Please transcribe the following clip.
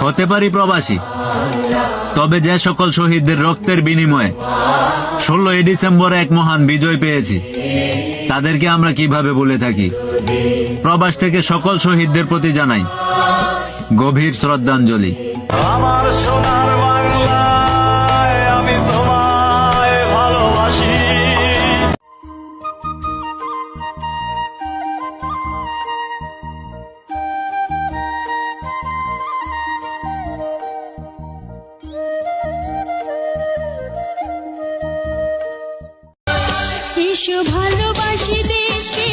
হতে পারি প্রবাসী, তবে যে সকল শহীদদের রক্তের বিনিময়ে 16ই ডিসেম্বর এক মহান বিজয় পেয়েছি, তাদেরকে আমরা কিভাবে ভুলে থাকি। প্রবাস থেকে সকল শহীদদের প্রতি জানাই গভীর শ্রদ্ধাঞ্জলি। আমার সোনার বাংলায় আমি তোমায় ভালোবাসি। এসো ভালোবাসি দেশকে।